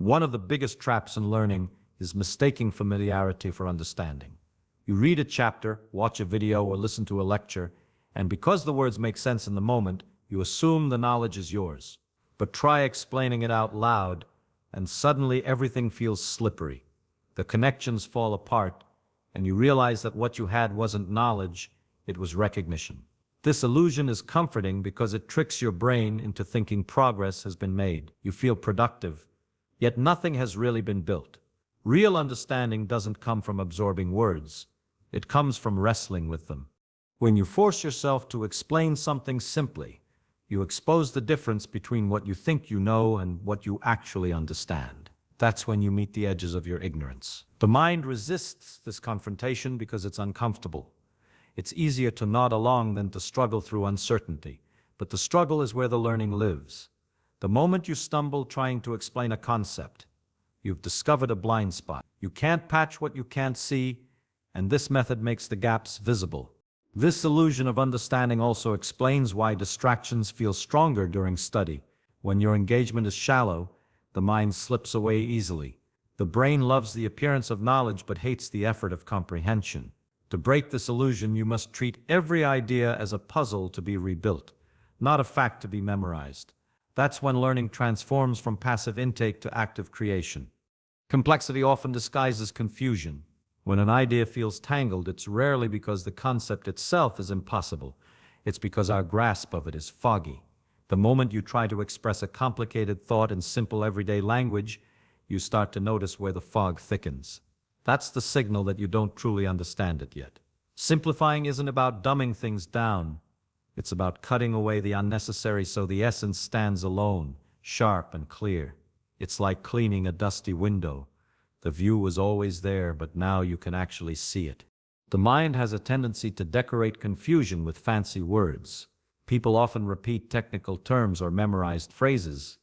One of the biggest traps in learning is mistaking familiarity for understanding. You read a chapter, watch a video, or listen to a lecture, and because the words make sense in the moment, you assume the knowledge is yours. But try explaining it out loud, and suddenly everything feels slippery. The connections fall apart, and you realize that what you had wasn't knowledge, it was recognition. This illusion is comforting because it tricks your brain into thinking progress has been made. You feel productive, yet nothing has really been built. Real understanding doesn't come from absorbing words. It comes from wrestling with them. When you force yourself to explain something simply, you expose the difference between what you think you know and what you actually understand. That's when you meet the edges of your ignorance. The mind resists this confrontation because it's uncomfortable. It's easier to nod along than to struggle through uncertainty, but the struggle is where the learning lives. The moment you stumble trying to explain a concept, you've discovered a blind spot. You can't patch what you can't see, and this method makes the gaps visible. This illusion of understanding also explains why distractions feel stronger during study. When your engagement is shallow, the mind slips away easily. The brain loves the appearance of knowledge but hates the effort of comprehension. To break this illusion, you must treat every idea as a puzzle to be rebuilt, not a fact to be memorized. That's when learning transforms from passive intake to active creation. Complexity often disguises confusion. When an idea feels tangled, it's rarely because the concept itself is impossible. It's because our grasp of it is foggy. The moment you try to express a complicated thought in simple everyday language, you start to notice where the fog thickens. That's the signal that you don't truly understand it yet. Simplifying isn't about dumbing things down. It's about cutting away the unnecessary so the essence stands alone, sharp and clear. It's like cleaning a dusty window. The view was always there, but now you can actually see it. The mind has a tendency to decorate confusion with fancy words. People often repeat technical terms or memorized phrases,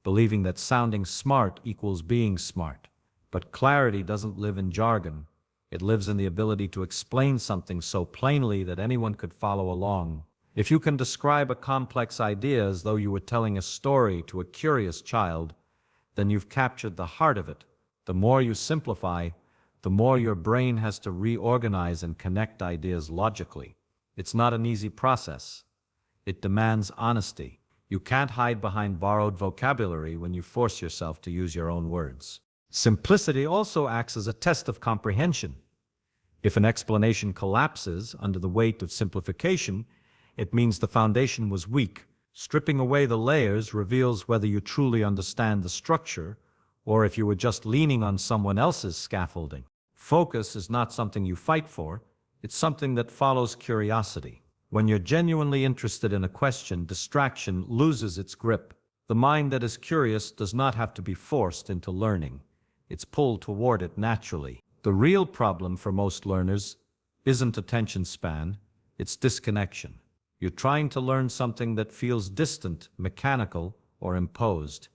believing that sounding smart equals being smart. But clarity doesn't live in jargon. It lives in the ability to explain something so plainly that anyone could follow along. If you can describe a complex idea as though you were telling a story to a curious child, then you've captured the heart of it. The more you simplify, the more your brain has to reorganize and connect ideas logically. It's not an easy process. It demands honesty. You can't hide behind borrowed vocabulary when you force yourself to use your own words. Simplicity also acts as a test of comprehension. If an explanation collapses under the weight of simplification, it means the foundation was weak. Stripping away the layers reveals whether you truly understand the structure or if you were just leaning on someone else's scaffolding. Focus is not something you fight for, it's something that follows curiosity. When you're genuinely interested in a question, distraction loses its grip. The mind that is curious does not have to be forced into learning. It's pulled toward it naturally. The real problem for most learners isn't attention span, it's disconnection. You're trying to learn something that feels distant, mechanical, or imposed.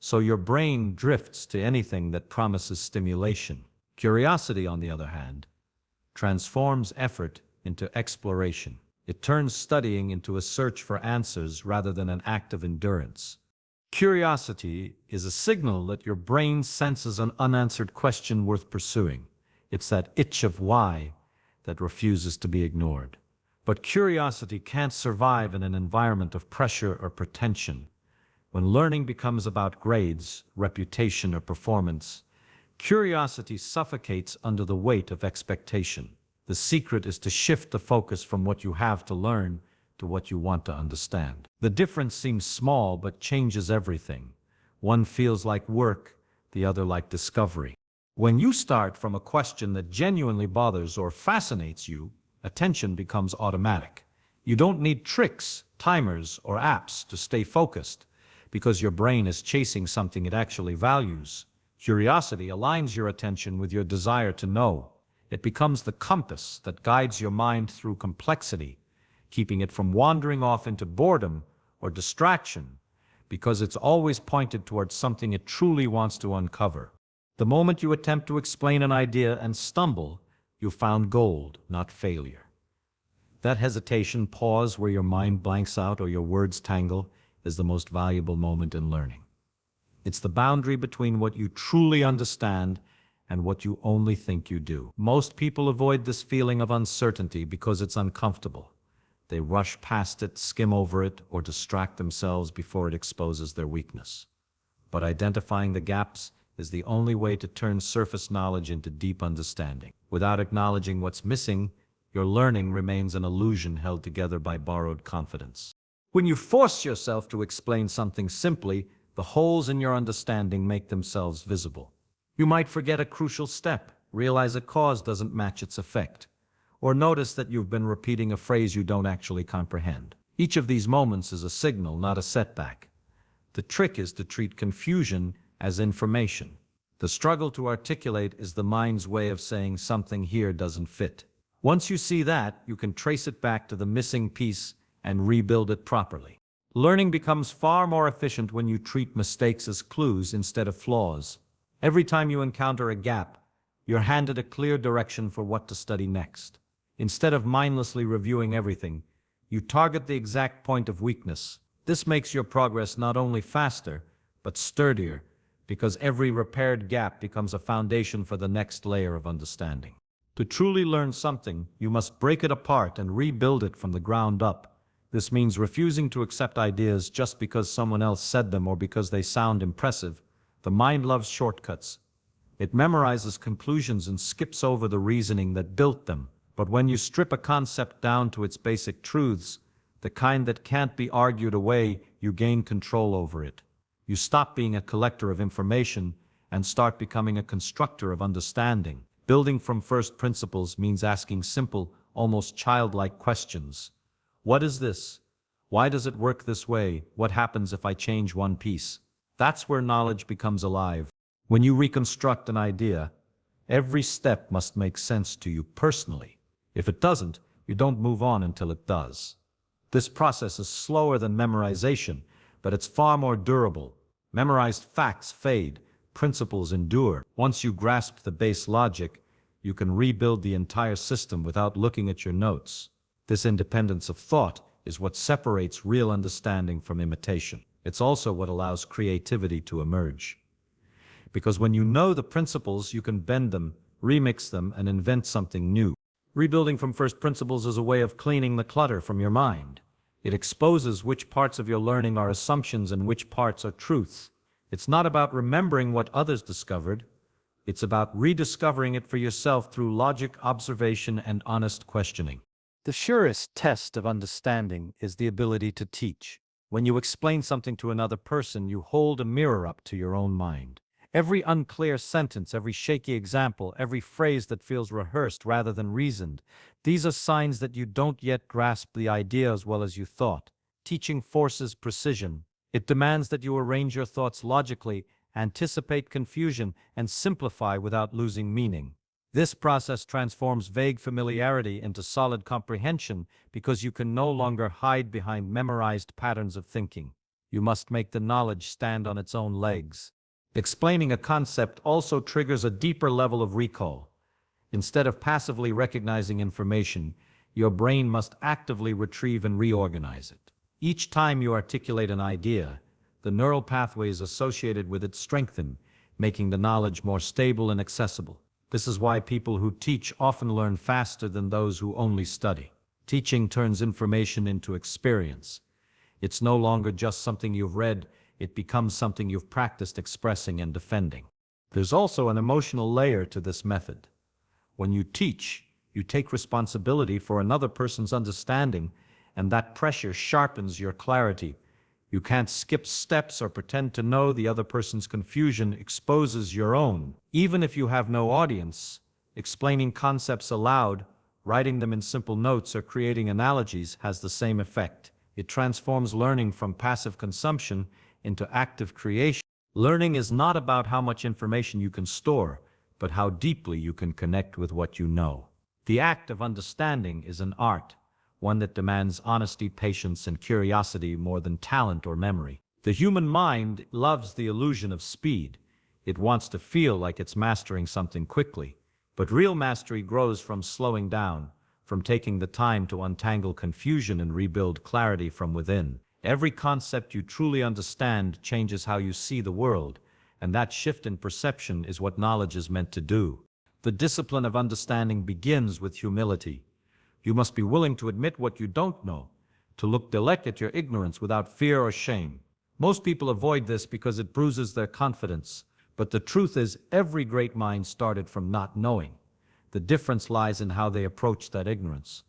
So your brain drifts to anything that promises stimulation. Curiosity, on the other hand, transforms effort into exploration. It turns studying into a search for answers rather than an act of endurance. Curiosity is a signal that your brain senses an unanswered question worth pursuing. It's that itch of why that refuses to be ignored. But curiosity can't survive in an environment of pressure or pretension. When learning becomes about grades, reputation, or performance, curiosity suffocates under the weight of expectation. The secret is to shift the focus from what you have to learn to what you want to understand. The difference seems small but changes everything. One feels like work, the other like discovery. When you start from a question that genuinely bothers or fascinates you, attention becomes automatic. You don't need tricks, timers, or apps to stay focused because your brain is chasing something it actually values. Curiosity aligns your attention with your desire to know. It becomes the compass that guides your mind through complexity, keeping it from wandering off into boredom or distraction because it's always pointed towards something it truly wants to uncover. The moment you attempt to explain an idea and stumble, you found gold, not failure. That hesitation, pause where your mind blanks out or your words tangle, is the most valuable moment in learning. It's the boundary between what you truly understand and what you only think you do. Most people avoid this feeling of uncertainty because it's uncomfortable. They rush past it, skim over it, or distract themselves before it exposes their weakness. But identifying the gaps is the only way to turn surface knowledge into deep understanding. Without acknowledging what's missing, your learning remains an illusion held together by borrowed confidence. When you force yourself to explain something simply, the holes in your understanding make themselves visible. You might forget a crucial step, realize a cause doesn't match its effect, or notice that you've been repeating a phrase you don't actually comprehend. Each of these moments is a signal, not a setback. The trick is to treat confusion as information. The struggle to articulate is the mind's way of saying something here doesn't fit. Once you see that, you can trace it back to the missing piece and rebuild it properly. Learning becomes far more efficient when you treat mistakes as clues instead of flaws. Every time you encounter a gap, you're handed a clear direction for what to study next. Instead of mindlessly reviewing everything, you target the exact point of weakness. This makes your progress not only faster, but sturdier, because every repaired gap becomes a foundation for the next layer of understanding. To truly learn something, you must break it apart and rebuild it from the ground up. This means refusing to accept ideas just because someone else said them or because they sound impressive. The mind loves shortcuts. It memorizes conclusions and skips over the reasoning that built them. But when you strip a concept down to its basic truths, the kind that can't be argued away, you gain control over it. You stop being a collector of information and start becoming a constructor of understanding. Building from first principles means asking simple, almost childlike questions. What is this? Why does it work this way? What happens if I change one piece? That's where knowledge becomes alive. When you reconstruct an idea, every step must make sense to you personally. If it doesn't, you don't move on until it does. This process is slower than memorization, but it's far more durable. Memorized facts fade, principles endure. Once you grasp the base logic, you can rebuild the entire system without looking at your notes. This independence of thought is what separates real understanding from imitation. It's also what allows creativity to emerge. Because when you know the principles, you can bend them, remix them, and invent something new. Rebuilding from first principles is a way of cleaning the clutter from your mind. It exposes which parts of your learning are assumptions and which parts are truths. It's not about remembering what others discovered. It's about rediscovering it for yourself through logic, observation, and honest questioning. The surest test of understanding is the ability to teach. When you explain something to another person, you hold a mirror up to your own mind. Every unclear sentence, every shaky example, every phrase that feels rehearsed rather than reasoned, these are signs that you don't yet grasp the idea as well as you thought. Teaching forces precision. It demands that you arrange your thoughts logically, anticipate confusion, and simplify without losing meaning. This process transforms vague familiarity into solid comprehension because you can no longer hide behind memorized patterns of thinking. You must make the knowledge stand on its own legs. Explaining a concept also triggers a deeper level of recall. Instead of passively recognizing information, your brain must actively retrieve and reorganize it. Each time you articulate an idea, the neural pathways associated with it strengthen, making the knowledge more stable and accessible. This is why people who teach often learn faster than those who only study. Teaching turns information into experience. It's no longer just something you've read, it becomes something you've practiced expressing and defending. There's also an emotional layer to this method. When you teach, you take responsibility for another person's understanding, and that pressure sharpens your clarity. You can't skip steps or pretend to know the other person's confusion exposes your own. Even if you have no audience, explaining concepts aloud, writing them in simple notes, or creating analogies has the same effect. It transforms learning from passive consumption into active creation. Learning is not about how much information you can store, but how deeply you can connect with what you know. The act of understanding is an art, one that demands honesty, patience, and curiosity more than talent or memory. The human mind loves the illusion of speed. It wants to feel like it's mastering something quickly. But real mastery grows from slowing down, from taking the time to untangle confusion and rebuild clarity from within. Every concept you truly understand changes how you see the world. and that shift in perception is what knowledge is meant to do. The discipline of understanding begins with humility. You must be willing to admit what you don't know, to look direct at your ignorance without fear or shame. Most people avoid this because it bruises their confidence, but the truth is every great mind started from not knowing. The difference lies in how they approach that ignorance.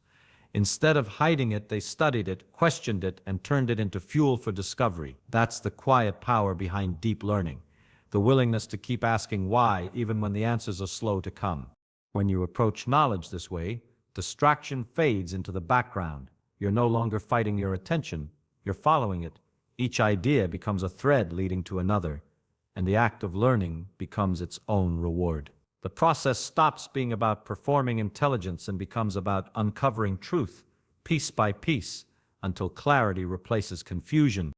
Instead of hiding it, they studied it, questioned it, and turned it into fuel for discovery. That's the quiet power behind deep learning, the willingness to keep asking why even when the answers are slow to come. When you approach knowledge this way, distraction fades into the background. You're no longer fighting your attention, you're following it. Each idea becomes a thread leading to another, and the act of learning becomes its own reward. The process stops being about performing intelligence and becomes about uncovering truth, piece by piece, until clarity replaces confusion.